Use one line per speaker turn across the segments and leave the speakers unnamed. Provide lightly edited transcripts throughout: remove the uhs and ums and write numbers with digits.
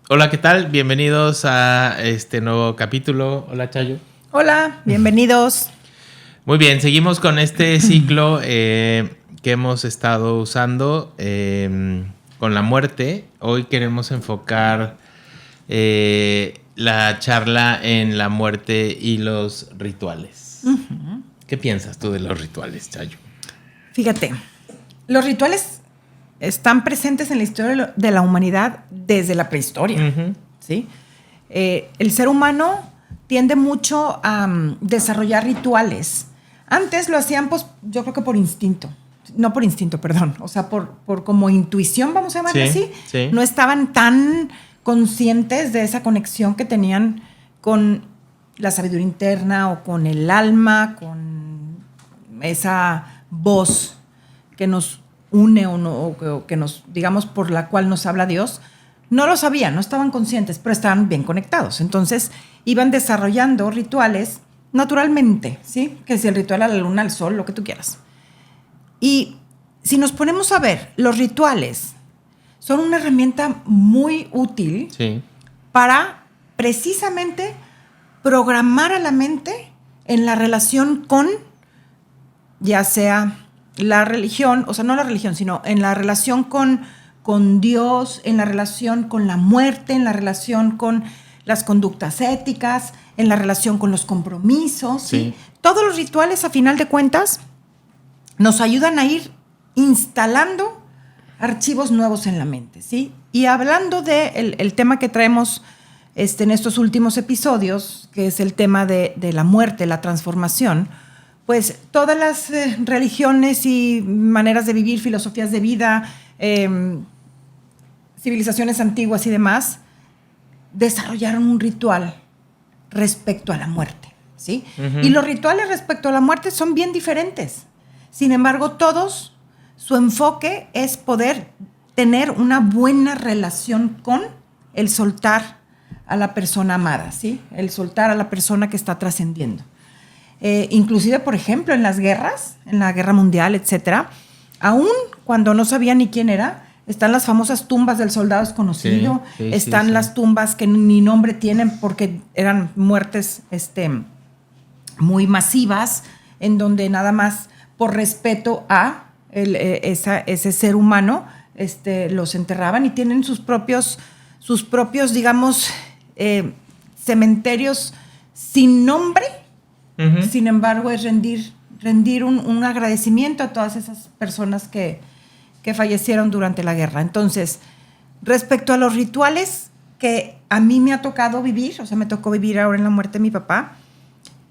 Hola, ¿qué tal? Bienvenidos a este nuevo capítulo. Hola, Chayo.
Hola, bienvenidos.
Muy bien, seguimos con este ciclo que hemos estado usando con la muerte. Hoy queremos enfocar la charla en la muerte y los rituales. Uh-huh. ¿Qué piensas tú de los rituales, Chayo?
Fíjate, los rituales están presentes en la historia de la humanidad desde la prehistoria. Uh-huh. ¿Sí? El ser humano tiende mucho a desarrollar rituales. Antes lo hacían, pues, yo creo que por instinto. No por instinto, perdón. O sea, por como intuición, vamos a llamarlo así. Sí. No estaban tan conscientes de esa conexión que tenían con la sabiduría interna o con el alma, con esa voz que nos une o que nos, digamos, por la cual nos habla Dios. No lo sabían, no estaban conscientes, pero estaban bien conectados. Entonces, iban desarrollando rituales naturalmente, ¿sí? Que si el ritual a la luna, al sol, lo que tú quieras. Y si nos ponemos a ver, los rituales son una herramienta muy útil para precisamente programar a la mente en la relación con, ya sea la religión, o sea, no la religión, sino en la relación con Dios, en la relación con la muerte, en la relación con las conductas éticas, en la relación con los compromisos. ¿Sí? Todos los rituales, a final de cuentas, nos ayudan a ir instalando archivos nuevos en la mente, ¿sí? Y hablando de el tema que traemos en estos últimos episodios, que es el tema de la muerte, la transformación, pues todas las religiones y maneras de vivir, filosofías de vida, civilizaciones antiguas y demás, desarrollaron un ritual respecto a la muerte, ¿sí? Uh-huh. Y los rituales respecto a la muerte son bien diferentes. Sin embargo, todos, su enfoque es poder tener una buena relación con el soltar a la persona amada, ¿sí? El soltar a la persona que está trascendiendo. Inclusive, por ejemplo, en las guerras, en la guerra mundial, etcétera, aún cuando no sabían ni quién era, están las famosas tumbas del soldado desconocido, están las tumbas que ni nombre tienen porque eran muertes muy masivas, en donde nada más por respeto a ese ser humano los enterraban y tienen sus propios digamos, cementerios sin nombre. Uh-huh. Sin embargo, es rendir un agradecimiento a todas esas personas que fallecieron durante la guerra. Entonces, respecto a los rituales que a mí me ha tocado vivir, o sea, me tocó vivir ahora en la muerte de mi papá,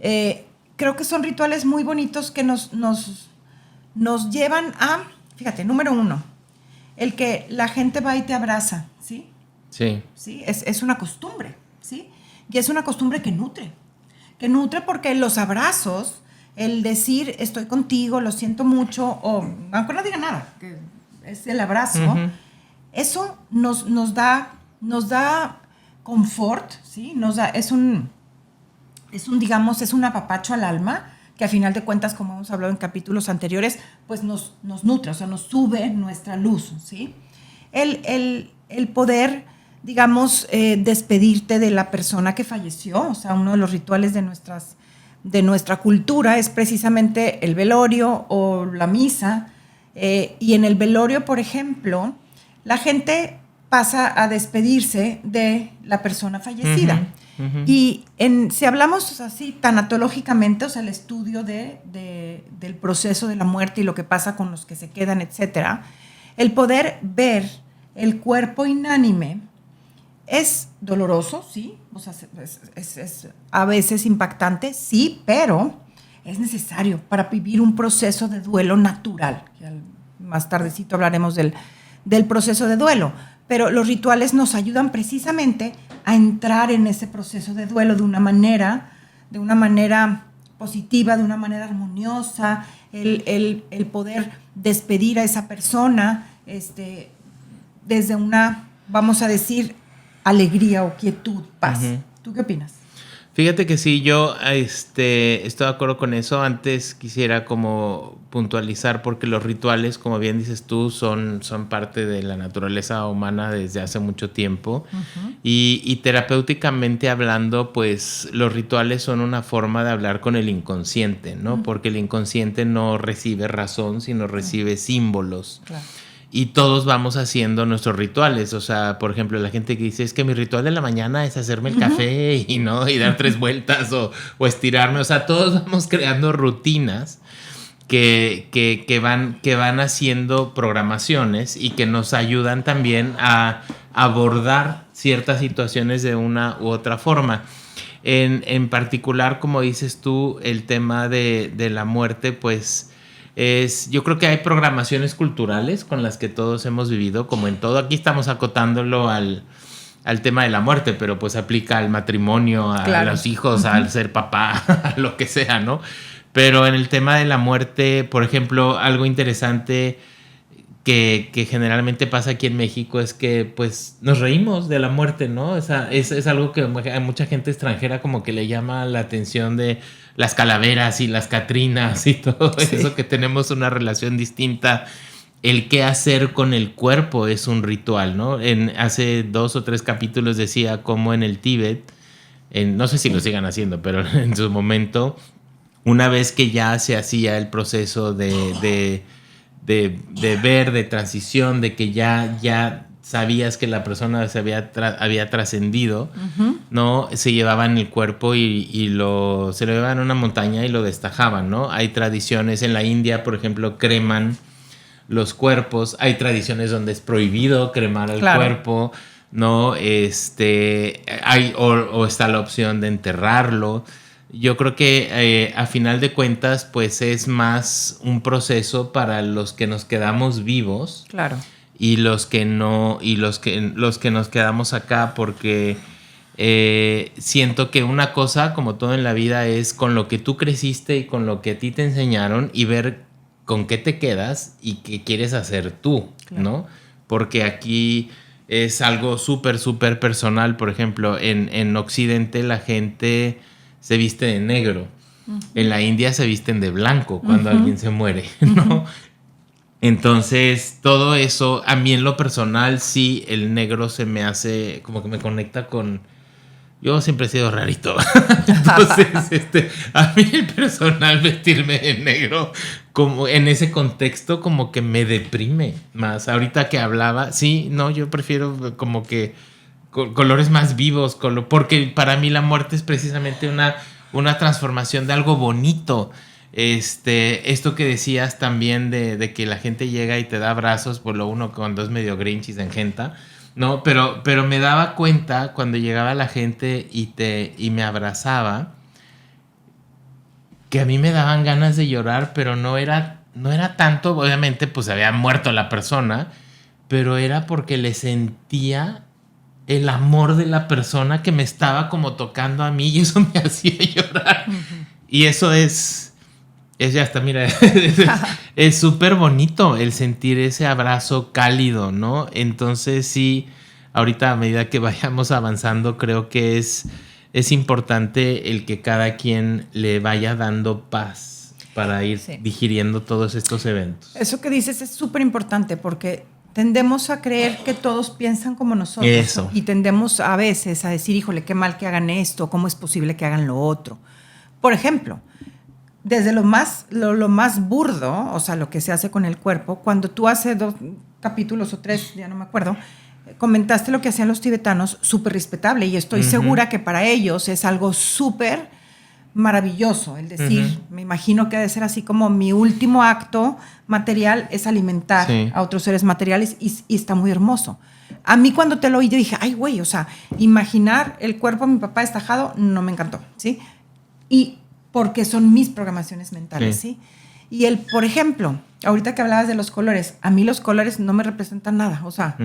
creo que son rituales muy bonitos que nos llevan a, fíjate, número uno, el que la gente va y te abraza, ¿sí?
Sí.
¿Sí? Es una costumbre, ¿sí? Y es una costumbre que nutre porque los abrazos, el decir estoy contigo, lo siento mucho, o aunque no diga nada, que es el abrazo, uh-huh. Eso nos da confort, ¿sí? Es un digamos, es un apapacho al alma, que a final de cuentas, como hemos hablado en capítulos anteriores, pues nos nutre, o sea, nos sube nuestra luz, ¿sí? El poder, digamos, despedirte de la persona que falleció, o sea, uno de los rituales de nuestra cultura es precisamente el velorio o la misa, y en el velorio, por ejemplo, la gente pasa a despedirse de la persona fallecida. Uh-huh. Uh-huh. Y si hablamos así tanatológicamente, o sea, el estudio del proceso de la muerte y lo que pasa con los que se quedan, etcétera, el poder ver el cuerpo inánime es doloroso, sí, o sea, es a veces impactante, sí, pero es necesario para vivir un proceso de duelo natural. Más tardecito hablaremos del proceso de duelo, pero los rituales nos ayudan precisamente a entrar en ese proceso de duelo de una manera positiva, de una manera armoniosa, el poder despedir a esa persona desde una, vamos a decir, alegría o quietud, paz. Uh-huh. ¿Tú qué opinas?
Fíjate que sí, yo estoy de acuerdo con eso. Antes quisiera como puntualizar porque los rituales, como bien dices tú, son parte de la naturaleza humana desde hace mucho tiempo. Uh-huh. Y terapéuticamente hablando, pues los rituales son una forma de hablar con el inconsciente, ¿no? Uh-huh. Porque el inconsciente no recibe razón, sino recibe símbolos. Claro. Y todos vamos haciendo nuestros rituales. O sea, por ejemplo, la gente que dice, es que mi ritual de la mañana es hacerme el café y dar 3 vueltas o estirarme. O sea, todos vamos creando rutinas que van haciendo programaciones y que nos ayudan también a abordar ciertas situaciones de una u otra forma. En particular, como dices tú, el tema de la muerte, pues... yo creo que hay programaciones culturales con las que todos hemos vivido, como en todo. Aquí estamos acotándolo al tema de la muerte, pero pues aplica al matrimonio, a los hijos, uh-huh. al ser papá, a lo que sea, ¿no? Pero en el tema de la muerte, por ejemplo, algo interesante que generalmente pasa aquí en México es que pues nos reímos de la muerte, ¿no? O sea, es algo que a mucha gente extranjera como que le llama la atención de las calaveras y las catrinas y todo eso, que tenemos una relación distinta. El qué hacer con el cuerpo es un ritual, ¿no? Hace 2 o 3 capítulos decía cómo en el Tíbet, no sé si lo sigan haciendo, pero en su momento, una vez que ya se hacía el proceso de ver, de transición, de que ya sabías que la persona se había trascendido, uh-huh. ¿no? Se llevaban el cuerpo se lo llevaban a una montaña y lo destajaban, ¿no? Hay tradiciones en la India, por ejemplo, creman los cuerpos. Hay tradiciones donde es prohibido cremar el cuerpo, ¿no? O está la opción de enterrarlo. Yo creo que a final de cuentas, pues es más un proceso para los que nos quedamos vivos.
Claro.
Y los que no, y los que nos quedamos acá, porque siento que una cosa, como todo en la vida, es con lo que tú creciste y con lo que a ti te enseñaron y ver con qué te quedas y qué quieres hacer tú, claro. ¿no? Porque aquí es algo súper, súper personal. Por ejemplo, en Occidente la gente se viste de negro. Uh-huh. En la India se visten de blanco cuando uh-huh. alguien se muere, ¿no? Uh-huh. Entonces, todo eso, a mí en lo personal, sí, el negro se me hace, como que me conecta con... Yo siempre he sido rarito. Entonces, a mí el personal vestirme de negro, como en ese contexto, como que me deprime más. Ahorita que hablaba, sí, no, yo prefiero como que colores más vivos, porque para mí la muerte es precisamente una transformación de algo bonito. Esto que decías también de que la gente llega y te da abrazos, por lo uno cuando es medio grinch y se engenta, ¿no? Pero me daba cuenta cuando llegaba la gente y me abrazaba, que a mí me daban ganas de llorar, pero no era tanto, obviamente pues había muerto la persona, pero era porque le sentía el amor de la persona que me estaba como tocando a mí y eso me hacía llorar. Uh-huh. Y eso es ya está, mira, es súper bonito el sentir ese abrazo cálido, ¿no? Entonces sí, ahorita a medida que vayamos avanzando, creo que es importante el que cada quien le vaya dando paz para ir digiriendo todos estos eventos.
Eso que dices es súper importante porque tendemos a creer que todos piensan como nosotros.
Eso.
Y tendemos a veces a decir, híjole, qué mal que hagan esto, cómo es posible que hagan lo otro. Por ejemplo, desde lo más burdo, o sea, lo que se hace con el cuerpo, cuando tú hace 2 capítulos o 3, ya no me acuerdo, comentaste lo que hacían los tibetanos, súper respetable, y estoy uh-huh. segura que para ellos es algo súper maravilloso, el decir, uh-huh. me imagino que ha de ser así como mi último acto material es alimentar a otros seres materiales y está muy hermoso. A mí cuando te lo oí, yo dije, ay, güey, o sea, imaginar el cuerpo de mi papá estajado no me encantó, ¿sí? Y porque son mis programaciones mentales, ¿sí? Y por ejemplo, ahorita que hablabas de los colores, a mí los colores no me representan nada, o sea,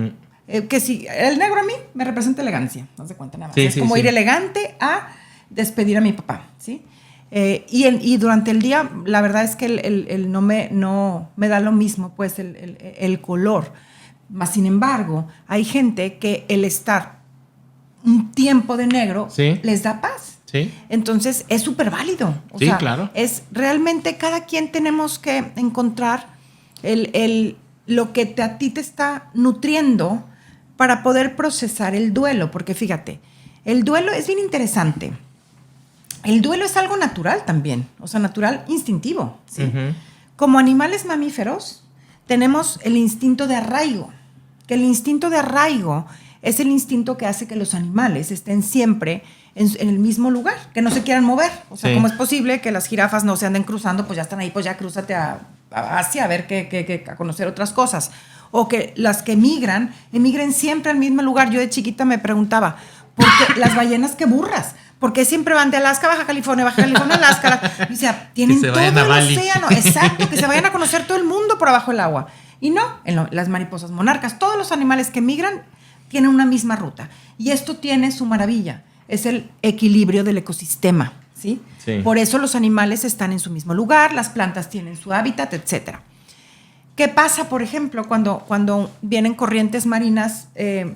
que si el negro a mí me representa elegancia, no se cuenta nada más. Es como ir elegante a despedir a mi papá, ¿sí? Y durante el día, la verdad es que el no me da lo mismo, pues, el color. Más sin embargo, hay gente que el estar un tiempo de negro les da paz.
Sí.
Entonces, es súper válido.
Sí, claro.
Es realmente cada quien tenemos que encontrar lo que a ti te está nutriendo para poder procesar el duelo. Porque fíjate, el duelo es bien interesante. El duelo es algo natural también, o sea, natural, instintivo, ¿sí? Uh-huh. Como animales mamíferos, tenemos el instinto de arraigo, que el instinto de arraigo es el instinto que hace que los animales estén siempre en el mismo lugar, que no se quieran mover. O sea, ¿cómo es posible que las jirafas no se anden cruzando? Pues ya están ahí, pues ya crúzate a Asia a ver a conocer otras cosas. O que las que emigren siempre al mismo lugar. Yo de chiquita me preguntaba, ¿por qué las ballenas qué burras? Porque siempre van de Alaska a Baja California, Alaska. O sea, tienen todo el océano. Exacto, que se vayan a conocer todo el mundo por abajo del agua. Y no, las mariposas monarcas, todos los animales que migran tienen una misma ruta. Y esto tiene su maravilla. Es el equilibrio del ecosistema, ¿sí? Sí. Por eso los animales están en su mismo lugar, las plantas tienen su hábitat, etc. ¿Qué pasa, por ejemplo, cuando vienen corrientes marinas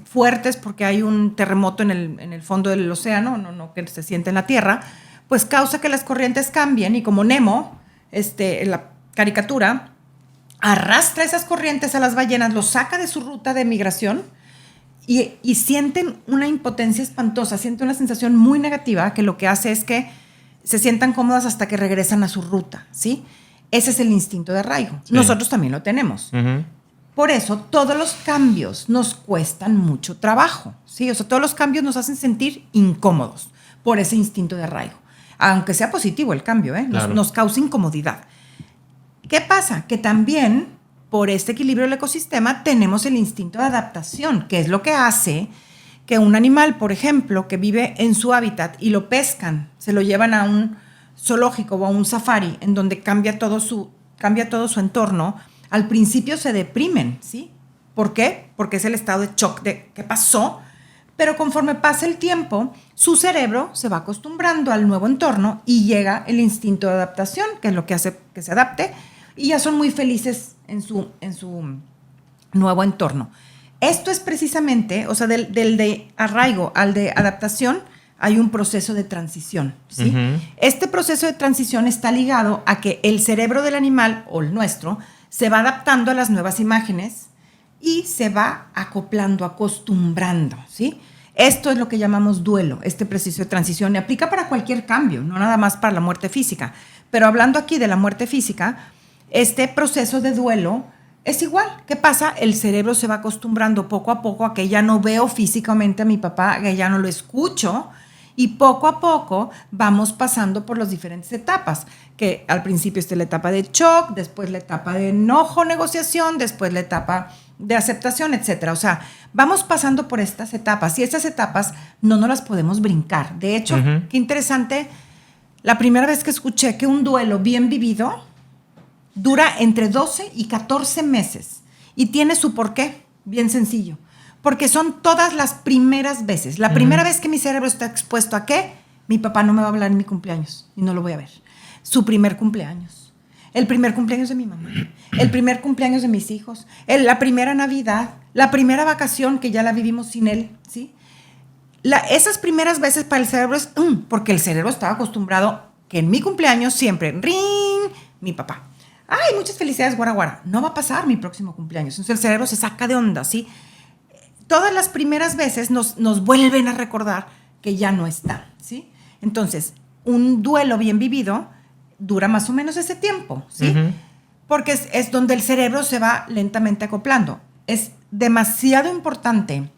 fuertes porque hay un terremoto en el fondo del océano, no que se siente en la tierra? Pues causa que las corrientes cambien y como Nemo, en la caricatura, arrastra esas corrientes a las ballenas, los saca de su ruta de migración y sienten una impotencia espantosa, sienten una sensación muy negativa que lo que hace es que se sientan cómodas hasta que regresan a su ruta, ¿sí? Ese es el instinto de arraigo. Sí. Nosotros también lo tenemos. Uh-huh. Por eso, todos los cambios nos cuestan mucho trabajo, ¿sí? O sea, todos los cambios nos hacen sentir incómodos por ese instinto de arraigo. Aunque sea positivo el cambio, claro. Nos causa incomodidad. ¿Qué pasa? Que también, por este equilibrio del ecosistema, tenemos el instinto de adaptación, que es lo que hace que un animal, por ejemplo, que vive en su hábitat y lo pescan, se lo llevan a un zoológico o a un safari en donde cambia todo su entorno, al principio se deprimen, ¿sí? ¿Por qué? Porque es el estado de shock de ¿qué pasó? Pero conforme pasa el tiempo, su cerebro se va acostumbrando al nuevo entorno y llega el instinto de adaptación, que es lo que hace que se adapte, y ya son muy felices en su nuevo entorno. Esto es precisamente, o sea, del de arraigo al de adaptación, hay un proceso de transición, ¿sí? Uh-huh. Este proceso de transición está ligado a que el cerebro del animal, o el nuestro, se va adaptando a las nuevas imágenes y se va acoplando, acostumbrando, ¿sí? Esto es lo que llamamos duelo, este proceso de transición, y aplica para cualquier cambio, no nada más para la muerte física. Pero hablando aquí de la muerte física, este proceso de duelo es igual. ¿Qué pasa? El cerebro se va acostumbrando poco a poco a que ya no veo físicamente a mi papá, que ya no lo escucho, y poco a poco vamos pasando por las diferentes etapas, que al principio está la etapa de shock, después la etapa de enojo, negociación, después la etapa de aceptación, etcétera. O sea, vamos pasando por estas etapas y estas etapas no las podemos brincar. De hecho, uh-huh. Qué interesante, la primera vez que escuché que un duelo bien vivido dura entre 12 y 14 meses y tiene su porqué, bien sencillo. Porque son todas las primeras veces. La primera vez que mi cerebro está expuesto a ¿qué? Mi papá no me va a hablar en mi cumpleaños y no lo voy a ver. Su primer cumpleaños. El primer cumpleaños de mi mamá. El primer cumpleaños de mis hijos. La primera Navidad. La primera vacación que ya la vivimos sin él, ¿sí? Esas primeras veces para el cerebro es porque el cerebro estaba acostumbrado que en mi cumpleaños siempre ring, mi papá. Ay, muchas felicidades, guara, guara. No va a pasar mi próximo cumpleaños. Entonces el cerebro se saca de onda, ¿sí? Todas las primeras veces nos vuelven a recordar que ya no está, ¿sí? Entonces, un duelo bien vivido dura más o menos ese tiempo, ¿sí? Uh-huh. Porque es donde el cerebro se va lentamente acoplando. Es demasiado importante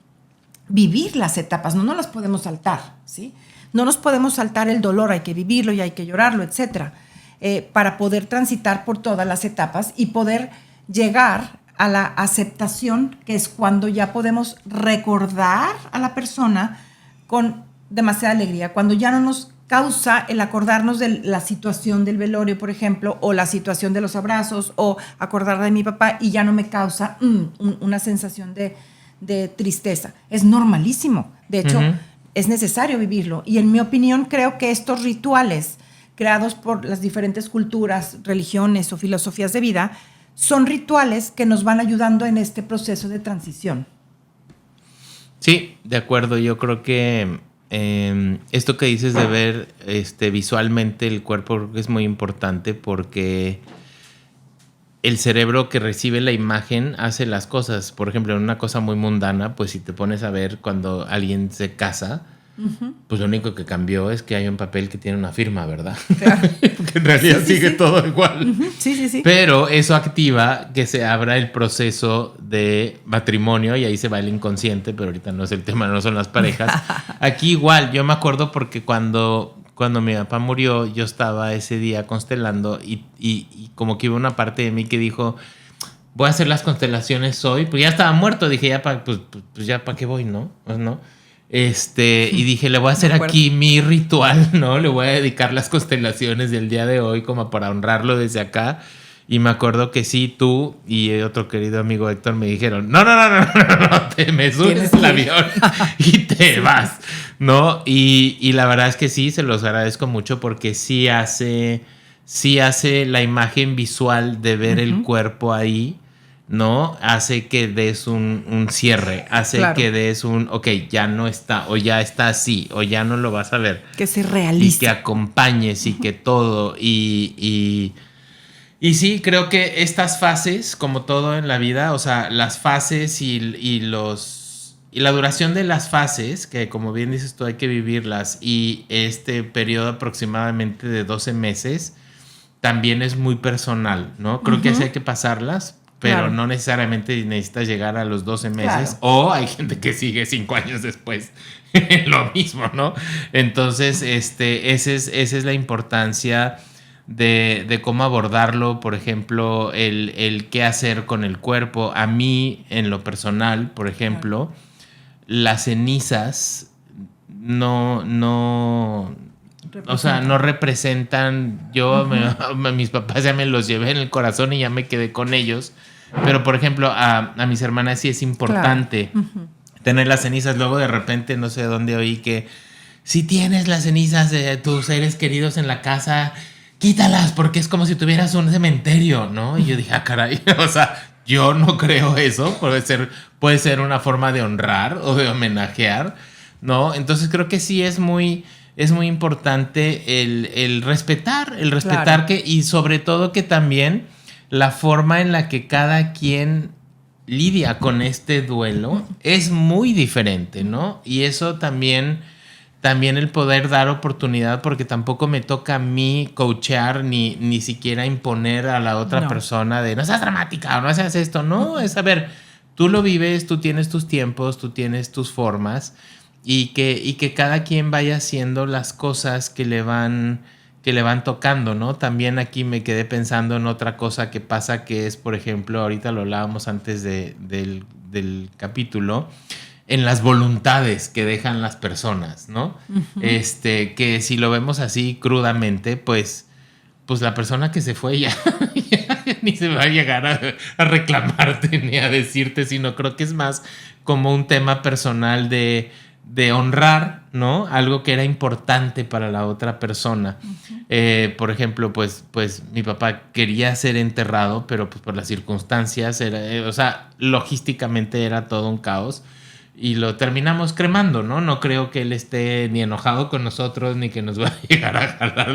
vivir las etapas, no nos las podemos saltar, ¿sí? No nos podemos saltar el dolor, hay que vivirlo y hay que llorarlo, etcétera, para poder transitar por todas las etapas y poder llegar a la aceptación, que es cuando ya podemos recordar a la persona con demasiada alegría, cuando ya no nos causa el acordarnos de la situación del velorio, por ejemplo, o la situación de los abrazos, o acordar de mi papá y ya no me causa una sensación de tristeza. Es normalísimo. De hecho, uh-huh. Es necesario vivirlo. Y en mi opinión, creo que estos rituales creados por las diferentes culturas, religiones o filosofías de vida son rituales que nos van ayudando en este proceso de transición.
Sí, de acuerdo. Yo creo que esto que dices de ver visualmente el cuerpo creo que es muy importante porque el cerebro que recibe la imagen hace las cosas. Por ejemplo, en una cosa muy mundana, pues si te pones a ver cuando alguien se casa, pues lo único que cambió es que hay un papel que tiene una firma, ¿verdad? Claro. Porque en realidad sigue todo igual.
Sí.
Pero eso activa que se abra el proceso de matrimonio y ahí se va el inconsciente, pero ahorita no es el tema, no son las parejas. Aquí igual, yo me acuerdo porque cuando mi papá murió, yo estaba ese día constelando y como que hubo una parte de mí que dijo, voy a hacer las constelaciones hoy, pues ya estaba muerto, dije, ya pues ya para qué voy, ¿no? Pues no. Y dije, le voy a hacer aquí mi ritual, ¿no? Le voy a dedicar las constelaciones del día de hoy como para honrarlo desde acá. Y me acuerdo que sí, tú y otro querido amigo Héctor me dijeron, no, te me subes al avión y te vas, ¿no? Y la verdad es que sí, se los agradezco mucho porque sí hace la imagen visual de ver el cuerpo ahí, ¿no? Hace que des un cierre, hace que des ok, ya no está, o ya está así, o ya no lo vas a ver.
Que se realice.
Y que acompañes y que todo, y sí, creo que estas fases, como todo en la vida, o sea, las fases y la duración de las fases, que como bien dices tú hay que vivirlas, y este periodo aproximadamente de 12 meses, también es muy personal, ¿no? Creo que así hay que pasarlas, pero no necesariamente necesitas llegar a los 12 meses, o hay gente que sigue 5 años después lo mismo, ¿no? Entonces, esa es la importancia de cómo abordarlo, por ejemplo, el qué hacer con el cuerpo. A mí, en lo personal, por ejemplo, las cenizas no representan. Mis papás ya me los llevé en el corazón y ya me quedé con ellos. Pero, por ejemplo, a mis hermanas sí es importante tener las cenizas. Luego, de repente, no sé dónde oí que si tienes las cenizas de tus seres queridos en la casa, quítalas, porque es como si tuvieras un cementerio, ¿no? Y yo dije, caray, o sea, yo no creo eso. Puede ser una forma de honrar o de homenajear, ¿no? Entonces creo que sí es muy importante el respetar, que, y sobre todo que también la forma en la que cada quien lidia con este duelo es muy diferente, ¿no? Y eso también el poder dar oportunidad, porque tampoco me toca a mí coachear ni siquiera imponer a la otra persona de no seas dramática o no seas esto. No, es a ver, tú lo vives, tú tienes tus tiempos, tú tienes tus formas, y que cada quien vaya haciendo las cosas que le van tocando, ¿no? También aquí me quedé pensando en otra cosa que pasa, que es, por ejemplo, ahorita lo hablábamos antes del capítulo, en las voluntades que dejan las personas, ¿no? Que si lo vemos así crudamente, pues la persona que se fue ya ni se va a llegar a reclamarte ni a decirte, sino creo que es más como un tema personal de honrar, ¿no? Algo que era importante para la otra persona. Por ejemplo, pues mi papá quería ser enterrado, pero pues por las circunstancias logísticamente era todo un caos. Y lo terminamos cremando, ¿no? No creo que él esté ni enojado con nosotros, ni que nos va a llegar a jalar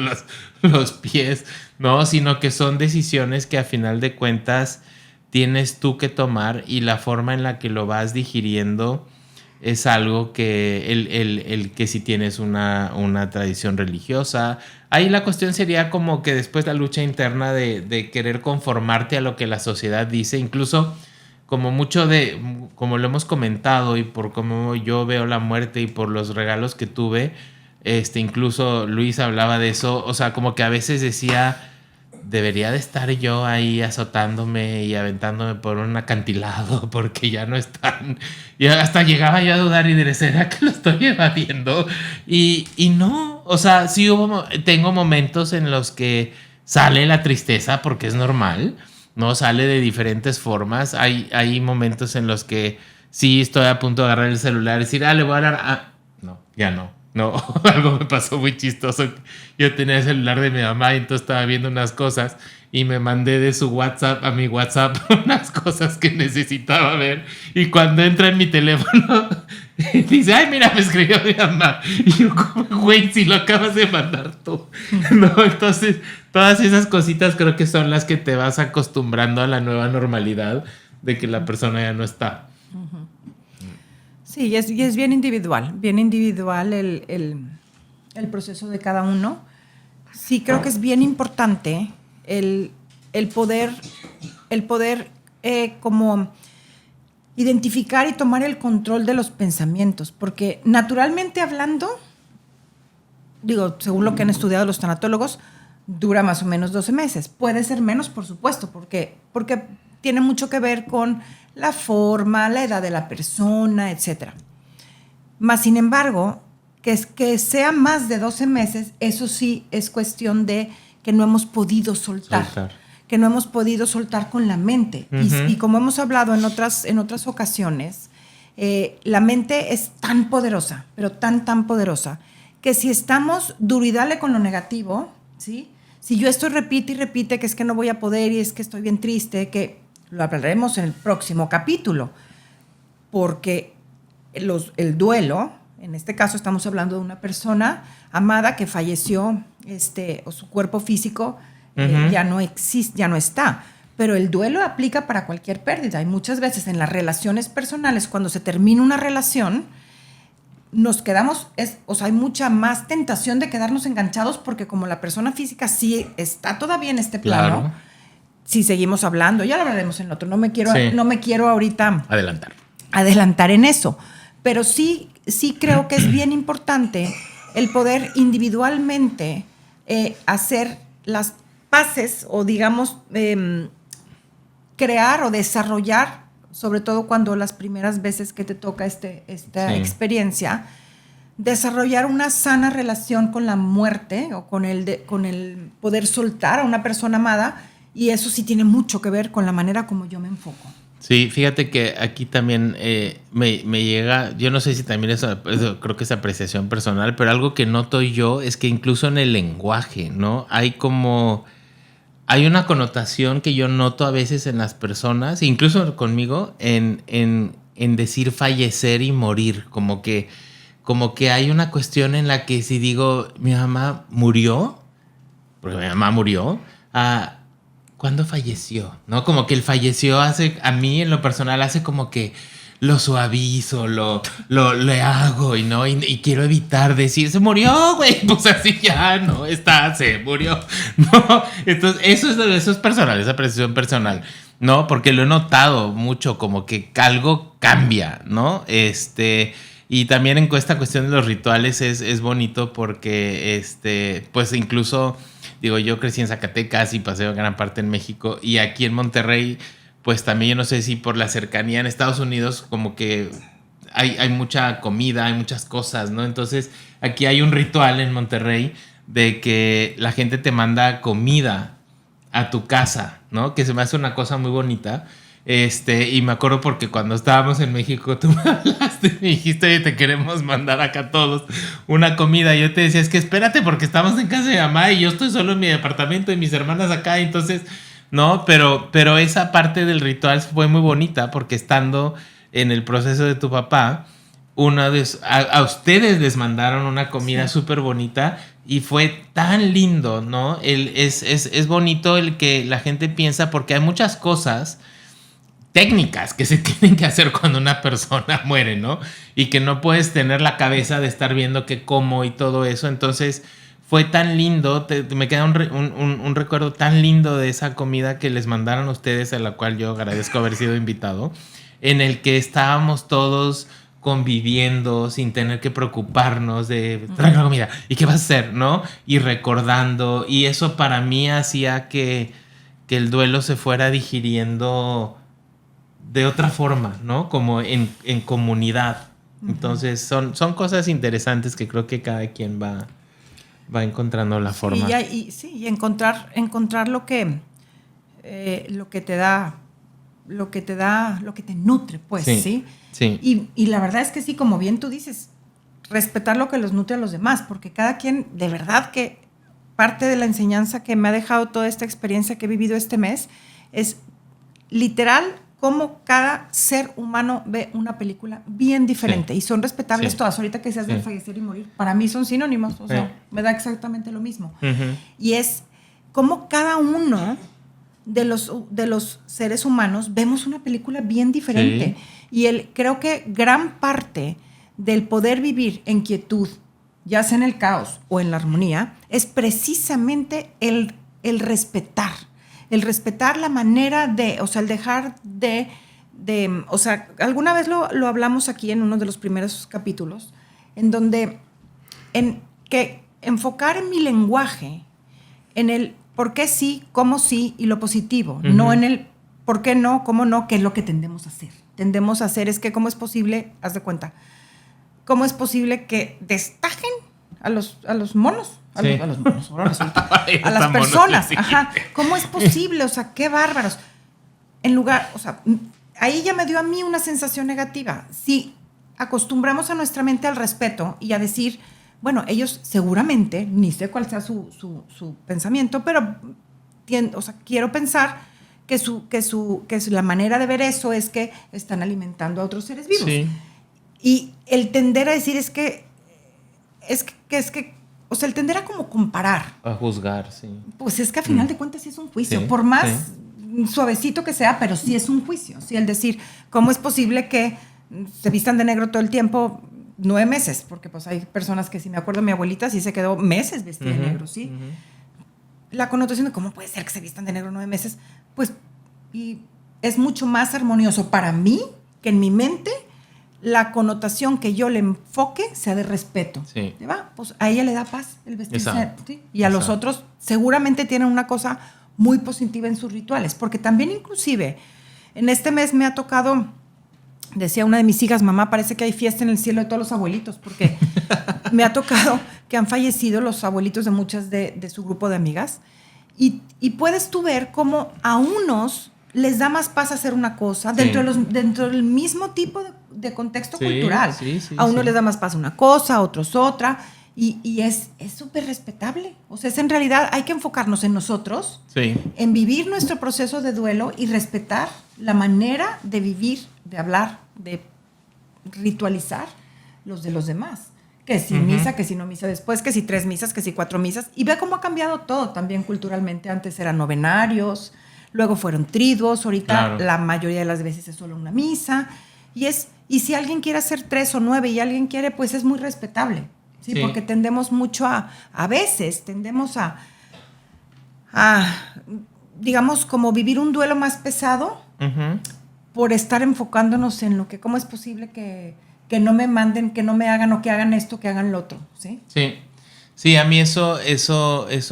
los pies, ¿no? Sino que son decisiones que a final de cuentas tienes tú que tomar, y la forma en la que lo vas digiriendo es algo que el que si tienes una tradición religiosa. Ahí la cuestión sería como que después la lucha interna de querer conformarte a lo que la sociedad dice, incluso como lo hemos comentado, y por cómo yo veo la muerte y por los regalos que tuve, incluso Luis hablaba de eso, o sea, como que a veces decía, debería de estar yo ahí azotándome y aventándome por un acantilado porque ya no están. Y hasta llegaba yo a dudar y decir, ¿será que lo estoy evadiendo? Y no, o sea, sí tengo momentos en los que sale la tristeza, porque es normal, ¿no? Sale de diferentes formas. Hay momentos en los que sí estoy a punto de agarrar el celular y decir, le voy a hablar. No, ya no. No, algo me pasó muy chistoso. Yo tenía el celular de mi mamá y entonces estaba viendo unas cosas y me mandé de su WhatsApp a mi WhatsApp unas cosas que necesitaba ver. Y cuando entra en mi teléfono, dice, ay, mira, me escribió mi mamá. Y yo como, güey, si lo acabas de mandar tú. No, entonces, todas esas cositas creo que son las que te vas acostumbrando a la nueva normalidad de que la persona ya no está.
Sí, y es bien individual el proceso de cada uno. Sí, creo que es bien importante el poder como identificar y tomar el control de los pensamientos, porque naturalmente hablando, digo, según lo que han estudiado los tanatólogos, dura más o menos 12 meses. Puede ser menos, por supuesto, porque tiene mucho que ver con la forma, la edad de la persona, etc. Mas, sin embargo, que sea más de 12 meses, eso sí es cuestión de que no hemos podido soltar. Que no hemos podido soltar con la mente. Uh-huh. Y como hemos hablado en otras ocasiones, la mente es tan poderosa, pero tan poderosa, que si estamos duro y dale con lo negativo, ¿sí? Si yo estoy repite y repite que es que no voy a poder y es que estoy bien triste, que lo hablaremos en el próximo capítulo, porque el duelo, en este caso estamos hablando de una persona amada que falleció, o su cuerpo físico uh-huh. Ya no existe, ya no está. Pero el duelo aplica para cualquier pérdida. Y muchas veces en las relaciones personales, cuando se termina una relación, nos quedamos, hay mucha más tentación de quedarnos enganchados porque como la persona física sí está todavía en este plano, claro. Si seguimos hablando, ya lo hablaremos en otro, no me quiero ahorita adelantar en eso, pero sí creo que es bien importante el poder individualmente hacer las paces o digamos crear o desarrollar, sobre todo cuando las primeras veces que te toca esta experiencia, desarrollar una sana relación con la muerte o con el poder soltar a una persona amada, y eso sí tiene mucho que ver con la manera como yo me enfoco.
Sí, fíjate que aquí también me llega, yo no sé si también eso creo que es apreciación personal, pero algo que noto yo es que incluso en el lenguaje, ¿no? Hay una connotación que yo noto a veces en las personas, incluso conmigo, en decir fallecer y morir. Como que hay una cuestión en la que si digo, mi mamá murió, porque mi mamá murió, ¿cuándo falleció? ¿No? Como que el falleció a mí en lo personal hace como que lo suavizo, le hago y quiero evitar decir, se murió, güey, pues así ya, no, se murió, no, entonces eso es personal, esa apreciación personal, ¿no? Porque lo he notado mucho, como que algo cambia, ¿no? Y también en esta cuestión de los rituales es bonito porque, pues incluso, digo, yo crecí en Zacatecas y pasé gran parte en México, y aquí en Monterrey, pues también yo no sé si por la cercanía en Estados Unidos, como que hay mucha comida, hay muchas cosas, ¿no? Entonces, aquí hay un ritual en Monterrey de que la gente te manda comida a tu casa, ¿no? Que se me hace una cosa muy bonita. Y me acuerdo porque cuando estábamos en México, tú me hablaste y me dijiste, oye, te queremos mandar acá todos una comida. Y yo te decía, es que espérate porque estamos en casa de mamá y yo estoy solo en mi departamento y mis hermanas acá, entonces... No, pero esa parte del ritual fue muy bonita porque estando en el proceso de tu papá, a ustedes les mandaron una comida súper bonita y fue tan lindo, ¿no? Es bonito el que la gente piensa, porque hay muchas cosas técnicas que se tienen que hacer cuando una persona muere, ¿no? Y que no puedes tener la cabeza de estar viendo qué como y todo eso, entonces... Fue tan lindo, me queda un recuerdo tan lindo de esa comida que les mandaron a ustedes, a la cual yo agradezco haber sido invitado, en el que estábamos todos conviviendo sin tener que preocuparnos de traer la comida y qué vas a hacer, ¿no? Y recordando, y eso para mí hacía que el duelo se fuera digiriendo de otra forma, ¿no? Como en comunidad. Entonces son cosas interesantes que creo que cada quien va encontrando la forma.
Y encontrar lo que te da, lo que te nutre, pues, ¿sí?
Sí.
Y la verdad es que sí, como bien tú dices, respetar lo que los nutre a los demás, porque cada quien, de verdad que parte de la enseñanza que me ha dejado toda esta experiencia que he vivido este mes es literal cómo cada ser humano ve una película bien diferente, y son respetables todas. Ahorita que seas del fallecer y morir, para mí son sinónimos, o sea, me da exactamente lo mismo. Y es cómo cada uno de los seres humanos vemos una película bien diferente. Y creo que gran parte del poder vivir en quietud, ya sea en el caos o en la armonía, es precisamente el respetar. El respetar la manera de, o sea, el dejar de o sea, alguna vez lo hablamos aquí en uno de los primeros capítulos, en donde, que enfocar en mi lenguaje, en el por qué sí, cómo sí y lo positivo, no en el por qué no, cómo no, que es lo que tendemos a hacer. Tendemos a hacer es que cómo es posible, haz de cuenta, cómo es posible que destajen a los monos, a los monos, ahora resulta, a las personas, ¿cómo es posible? O sea, qué bárbaros. En lugar, o sea, ahí ya me dio a mí una sensación negativa. Si acostumbramos a nuestra mente al respeto y a decir, bueno, ellos seguramente, ni sé cuál sea su pensamiento, pero o sea, quiero pensar que la manera de ver eso es que están alimentando a otros seres vivos. Sí. Y el tender a decir es que, o sea, el tender a como comparar.
A juzgar, sí.
Pues es que a final de cuentas sí es un juicio. Por más suavecito que sea, pero sí es un juicio. Sí, el decir, ¿cómo es posible que se vistan de negro todo el tiempo 9 meses? Porque pues hay personas que, si me acuerdo, mi abuelita sí se quedó meses vestida de negro, ¿sí? La connotación de cómo puede ser que se vistan de negro 9 meses, pues, y es mucho más armonioso para mí que en mi mente la connotación que yo le enfoque sea de respeto. Sí. ¿Va? Pues a ella le da paz el vestirse. ¿Sí? Y a los otros seguramente tienen una cosa muy positiva en sus rituales, porque también inclusive en este mes me ha tocado, decía una de mis hijas, mamá, parece que hay fiesta en el cielo de todos los abuelitos, porque me ha tocado que han fallecido los abuelitos de muchas de su grupo de amigas, y puedes tú ver cómo a unos les da más paz hacer una cosa dentro del mismo tipo de contexto cultural. A uno les da más paz una cosa, a otros otra, y es súper respetable. O sea, en realidad hay que enfocarnos en nosotros, en vivir nuestro proceso de duelo y respetar la manera de vivir, de hablar, de ritualizar los de los demás. Que si misa, que si no misa después, que si 3 misas, que si 4 misas. Y ve cómo ha cambiado todo también culturalmente. Antes eran novenarios, luego fueron triduos, ahorita la mayoría de las veces es solo una misa. Y si alguien quiere hacer 3 o 9 y alguien quiere, pues es muy respetable. ¿Sí? Porque tendemos mucho a veces tendemos a digamos, como vivir un duelo más pesado por estar enfocándonos en lo que, cómo es posible que no me manden, que no me hagan, o que hagan esto, que hagan lo otro. Sí.
Sí, a mí eso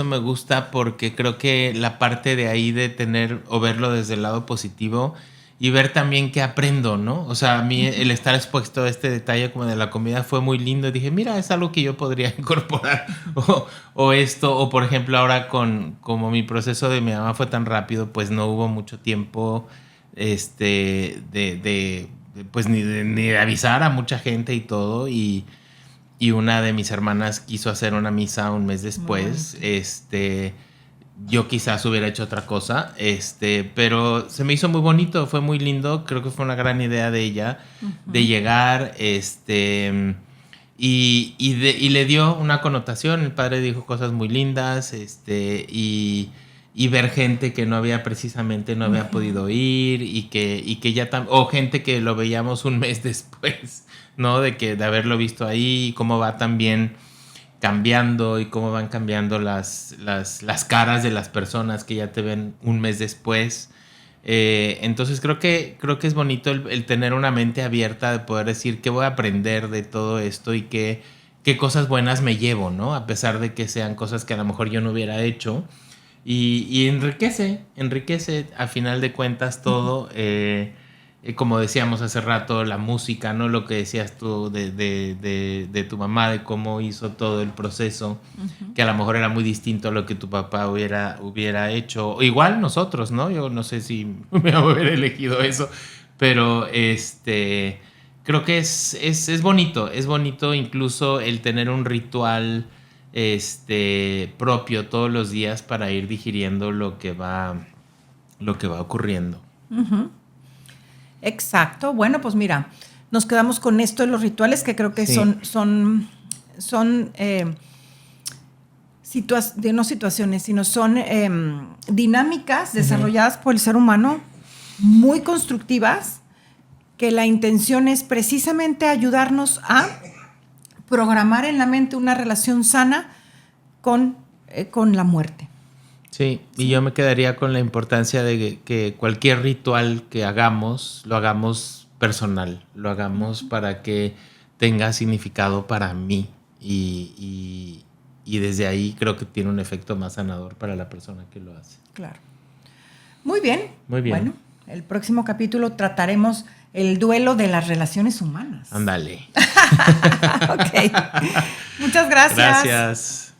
me gusta, porque creo que la parte de ahí de tener o verlo desde el lado positivo y ver también qué aprendo, ¿no? O sea, a mí el estar expuesto a este detalle como de la comida fue muy lindo. Y dije, mira, es algo que yo podría incorporar. O esto, o por ejemplo ahora como mi proceso de mi mamá fue tan rápido, pues no hubo mucho tiempo pues ni de avisar a mucha gente y todo. Y una de mis hermanas quiso hacer una misa un mes después. Yo quizás hubiera hecho otra cosa, pero se me hizo muy bonito, fue muy lindo. Creo que fue una gran idea de ella, de llegar, y le dio una connotación. El padre dijo cosas muy lindas, y ver gente que no había podido ir, y que ya o gente que lo veíamos un mes después, ¿no? De haberlo visto ahí, cómo va también cambiando y cómo van cambiando las caras de las personas que ya te ven un mes después. Entonces creo que es bonito el tener una mente abierta, de poder decir qué voy a aprender de todo esto y qué cosas buenas me llevo, ¿no? A pesar de que sean cosas que a lo mejor yo no hubiera hecho. Y enriquece a final de cuentas todo. Como decíamos hace rato, la música, ¿no? Lo que decías tú de tu mamá, de cómo hizo todo el proceso, que a lo mejor era muy distinto a lo que tu papá hubiera hecho. O igual nosotros, ¿no? Yo no sé si me hubiera elegido eso, pero creo que es bonito incluso el tener un ritual propio todos los días para ir digiriendo lo que va ocurriendo.
Uh-huh. Exacto. Bueno, pues mira, nos quedamos con esto de los rituales que creo que
sí.
son no situaciones, sino son dinámicas desarrolladas por el ser humano muy constructivas, que la intención es precisamente ayudarnos a programar en la mente una relación sana con la muerte.
Sí, y yo me quedaría con la importancia de que cualquier ritual que hagamos, lo hagamos personal, lo hagamos para que tenga significado para mí y desde ahí creo que tiene un efecto más sanador para la persona que lo hace.
Claro. Muy bien.
Muy bien.
Bueno, el próximo capítulo trataremos el duelo de las relaciones humanas.
Ándale.
Ok. Muchas gracias.
Gracias.